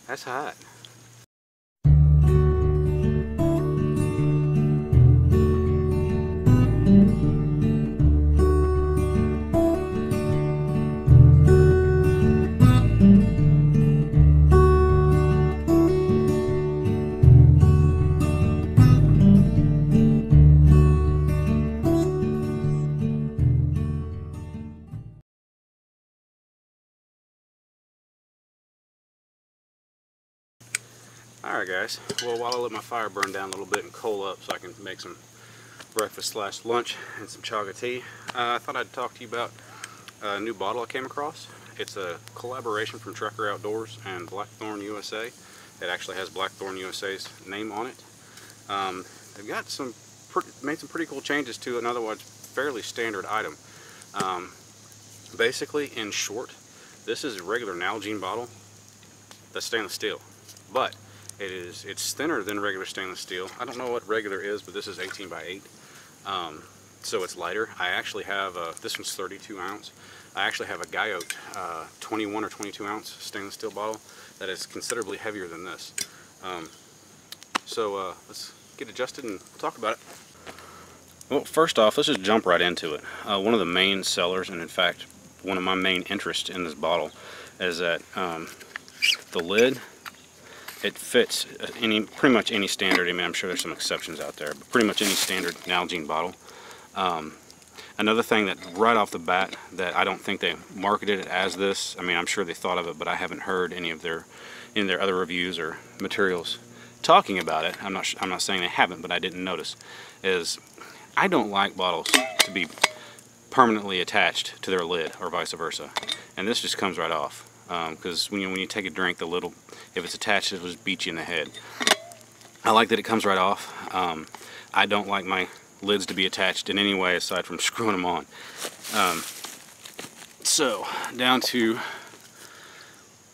That's hot. Alright guys, well while I let my fire burn down a little bit and coal up so I can make some breakfast / lunch and some chaga tea, I thought I'd talk to you about a new bottle I came across. It's a collaboration from Trucker Outdoors and Blackthorn USA. It actually has Blackthorn USA's name on it. They've got made some pretty cool changes to an otherwise fairly standard item. Basically, in short, this is a regular Nalgene bottle that's stainless steel, but it's thinner than regular stainless steel. I don't know what regular is, but this is 18 by 8, so it's lighter. I actually have this one's 32 ounce. I actually have a Guyot 21 or 22 ounce stainless steel bottle that is considerably heavier than this. So let's get adjusted and we'll talk about it. Well, first off, let's just jump right into it. One of the main sellers, and in fact one of my main interests in this bottle, is that the lid, it fits pretty much any standard. I mean, I'm sure there's some exceptions out there, but pretty much any standard Nalgene bottle. Another thing that right off the bat that I don't think they marketed it as this. I mean, I'm sure they thought of it, but I haven't heard any of their other reviews or materials talking about it. I'm not saying they haven't, but I didn't notice. Is I don't like bottles to be permanently attached to their lid or vice versa, and this just comes right off. Because when you take a drink, the little, if it's attached, it'll just beat you in the head. I like that it comes right off. I don't like my lids to be attached in any way aside from screwing them on. So down to,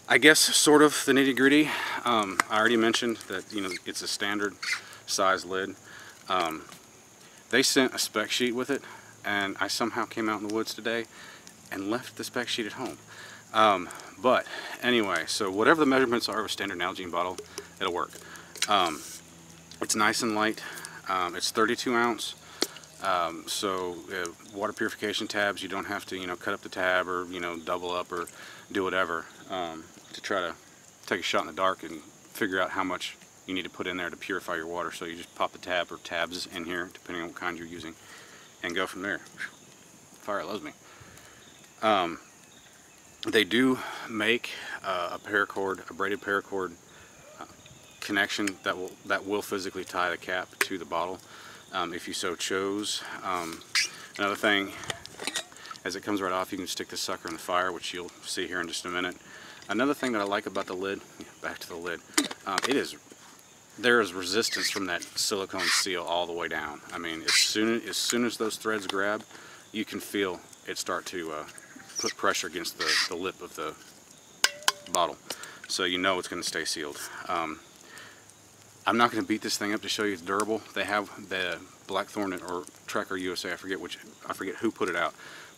I guess, sort of the nitty-gritty. I already mentioned that it's a standard size lid. They sent a spec sheet with it, and I somehow came out in the woods today and left the spec sheet at home. But anyway, so whatever the measurements are of a standard Nalgene bottle, it'll work. It's nice and light. It's 32 ounce. So water purification tabs, you don't have to cut up the tab or double up or do whatever to try to take a shot in the dark and figure out how much you need to put in there to purify your water. So you just pop the tab or tabs in here, depending on what kind you're using, and go from there. Fire loves me. They do make a paracord, a braided paracord connection that will physically tie the cap to the bottle, if you so chose. Another thing, as it comes right off, you can stick this sucker in the fire, which you'll see here in just a minute. Another thing that I like about the lid, back to the lid, there is resistance from that silicone seal all the way down. I mean, as soon as those threads grab, you can feel it start to put pressure against the lip of the bottle, so you know it's going to stay sealed. I'm not going to beat this thing up to show you it's durable. They have the Blackthorn or Trucker USA, I forget who put it out,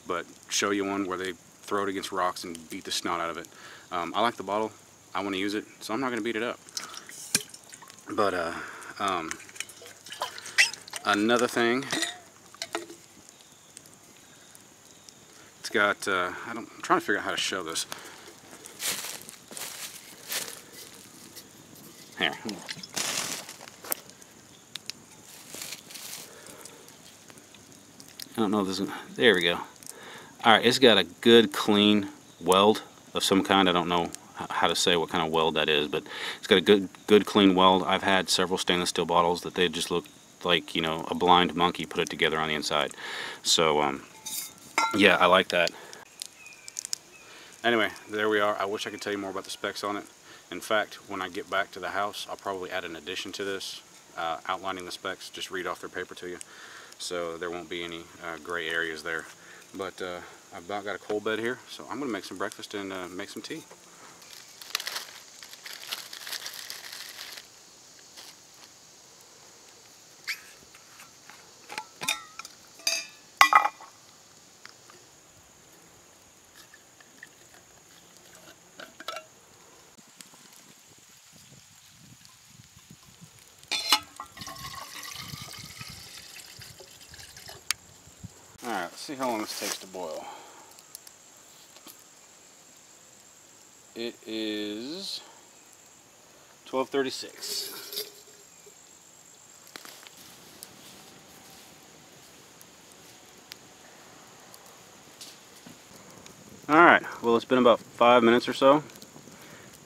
but show you one where they throw it against rocks and beat the snot out of it. I like the bottle. I want to use it, so I'm not going to beat it up. But another thing, it's got, I'm trying to figure out how to show this. Here. I don't know if this is, there we go. Alright, it's got a good clean weld of some kind. I don't know how to say what kind of weld that is, but it's got a good clean weld. I've had several stainless steel bottles that they just look like, a blind monkey put it together on the inside. So yeah, I like that. Anyway, there we are. I wish I could tell you more about the specs on it. In fact, when I get back to the house, I'll probably add an addition to this, outlining the specs, just read off their paper to you, so there won't be any gray areas there. But I've about got a coal bed here, so I'm going to make some breakfast and make some tea. Alright, let's see how long this takes to boil. It is 12:36. Alright, well it's been about 5 minutes or so.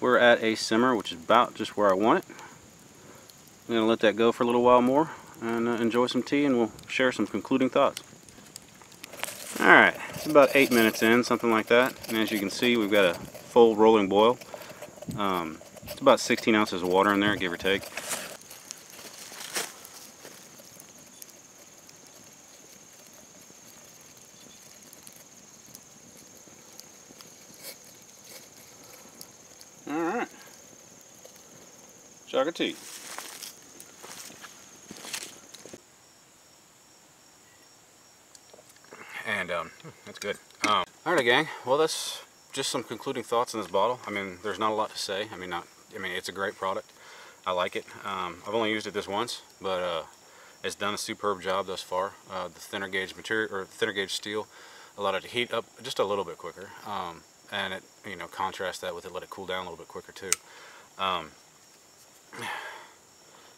We're at a simmer, which is about just where I want it. I'm going to let that go for a little while more and enjoy some tea, and we'll share some concluding thoughts. Alright, it's about 8 minutes in, something like that. And as you can see, we've got a full rolling boil. It's about 16 ounces of water in there, give or take. Alright. Jug of tea. And that's good. Alright gang, well that's just some concluding thoughts on this bottle. I mean, there's not a lot to say. I mean, it's a great product. I like it. I've only used it this once, but it's done a superb job thus far. The thinner gauge material, or thinner gauge steel, allowed it to heat up just a little bit quicker, and it, you know, contrast that with it, let it cool down a little bit quicker too.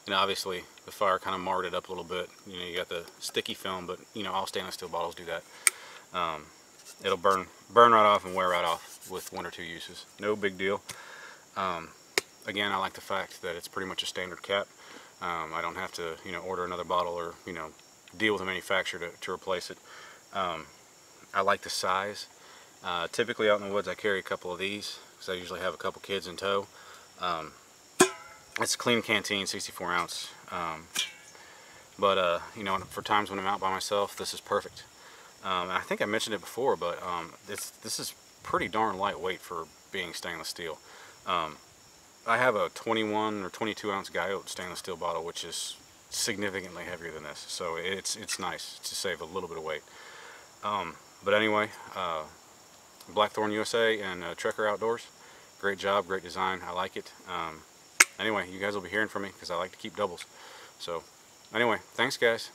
You know, obviously the fire kind of marred it up a little bit. You know, you got the sticky film, but you know, all stainless steel bottles do that. It'll burn right off and wear right off with 1 or 2 uses. No big deal. Again, I like the fact that it's pretty much a standard cap. I don't have to, you know, order another bottle or, you know, deal with a manufacturer to replace it. I like the size. Typically out in the woods I carry a couple of these because I usually have a couple kids in tow. It's a clean canteen, 64 ounce. But you know, for times when I'm out by myself, this is perfect. I think I mentioned it before, but this is pretty darn lightweight for being stainless steel. I have a 21 or 22 ounce Guyot stainless steel bottle, which is significantly heavier than this, so it's nice to save a little bit of weight. But anyway, Blackthorn USA and Trekker Outdoors, great job, great design. I like it. Anyway, you guys will be hearing from me because I like to keep doubles. So anyway, thanks guys.